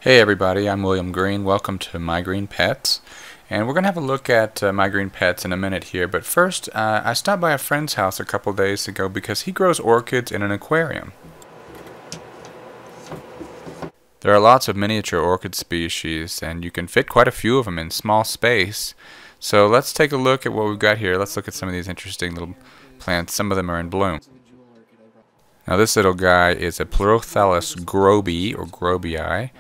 Hey everybody, I'm William Green. Welcome to My Green Pets. And we're going to have a look at My Green Pets in a minute here. But first, I stopped by a friend's house a couple days ago because he grows orchids in an aquarium. There are lots of miniature orchid species, and you can fit quite a few of them in small space. So let's take a look at what we've got here. Let's look at some of these interesting little plants. Some of them are in bloom. Now this little guy is a Pleurothallus grobii, or grobii,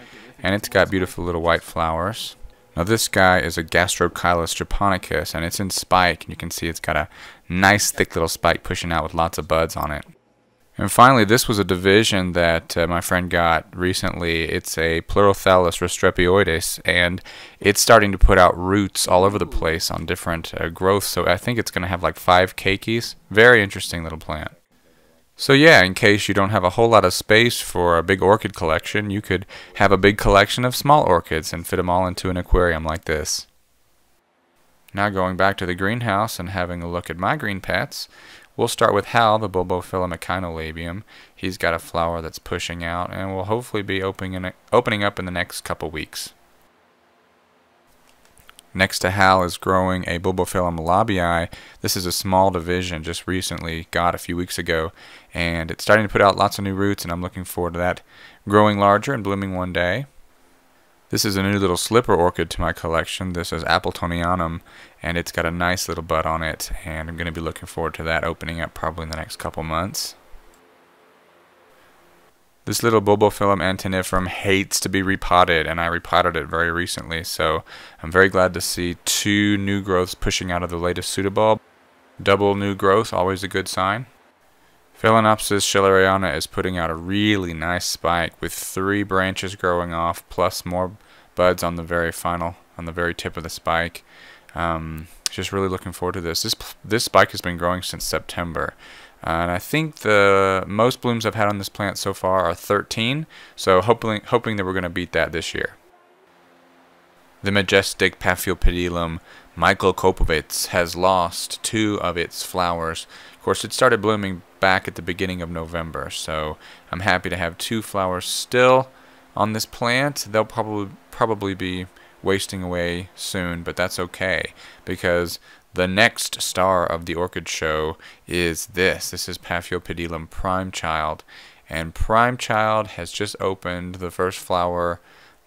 and it's got beautiful little white flowers. Now this guy is a Gastrocylus japonicus, and it's in spike, and you can see it's got a nice thick little spike pushing out with lots of buds on it. And finally, this was a division that my friend got recently. It's a Pleurothallus restrepioides, and it's starting to put out roots all over the place on different growths, so I think it's going to have like 5 keikis. Very interesting little plant. So yeah, in case you don't have a whole lot of space for a big orchid collection, you could have a big collection of small orchids and fit them all into an aquarium like this. Now going back to the greenhouse and having a look at my green pets, we'll start with Hal, the Bulbophyllum echinolabium. He's got a flower that's pushing out and will hopefully be opening up in the next couple weeks. Next to Hal is growing a Bulbophyllum labii. This is a small division just recently got a few weeks ago, and it's starting to put out lots of new roots, and I'm looking forward to that growing larger and blooming one day. This is a new little slipper orchid to my collection. This is Appletonianum, and it's got a nice little bud on it, and I'm going to be looking forward to that opening up probably in the next couple months. This little Bulbophyllum antinniferum hates to be repotted, and I repotted it very recently, so I'm very glad to see 2 new growths pushing out of the latest pseudobulb. Double new growth, always a good sign. Phalaenopsis Ariana is putting out a really nice spike with 3 branches growing off, plus more buds on the very tip of the spike. Just really looking forward to this. This spike has been growing since September. And I think the most blooms I've had on this plant so far are 13, so hoping that we're going to beat that this year. The majestic Paphiopedilum Michaelkopovitz has lost 2 of its flowers. Of course, it started blooming back at the beginning of November, so I'm happy to have 2 flowers still on this plant. They'll probably be wasting away soon, but that's okay, because the next star of the orchid show is this. This is Paphiopedilum Prime Child, and Prime Child has just opened the first flower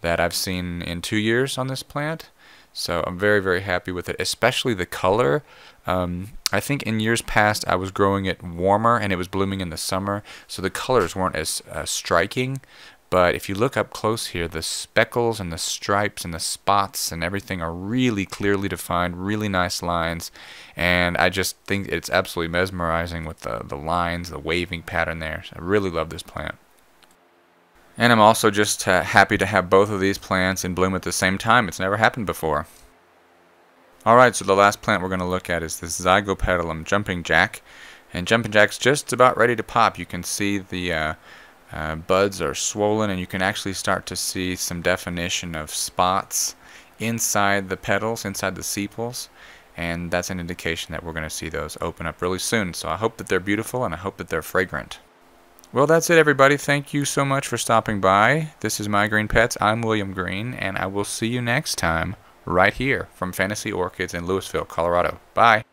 that I've seen in 2 years on this plant. So I'm very, very happy with it, especially the color. I think in years past I was growing it warmer and it was blooming in the summer, so the colors weren't as striking. But if you look up close here, the speckles and the stripes and the spots and everything are really clearly defined, really nice lines. And I just think it's absolutely mesmerizing with the lines, the waving pattern there. So I really love this plant. And I'm also just happy to have both of these plants in bloom at the same time. It's never happened before. Alright, so the last plant we're going to look at is this Zygopetalum Jumping Jack. And Jumping Jack's just about ready to pop. You can see the buds are swollen, and you can actually start to see some definition of spots inside the petals, inside the sepals, and that's an indication that we're going to see those open up really soon. So I hope that they're beautiful, and I hope that they're fragrant. Well, that's it, everybody. Thank you so much for stopping by. This is My Green Pets. I'm William Green, and I will see you next time right here from Fantasy Orchids in Louisville, Colorado. Bye.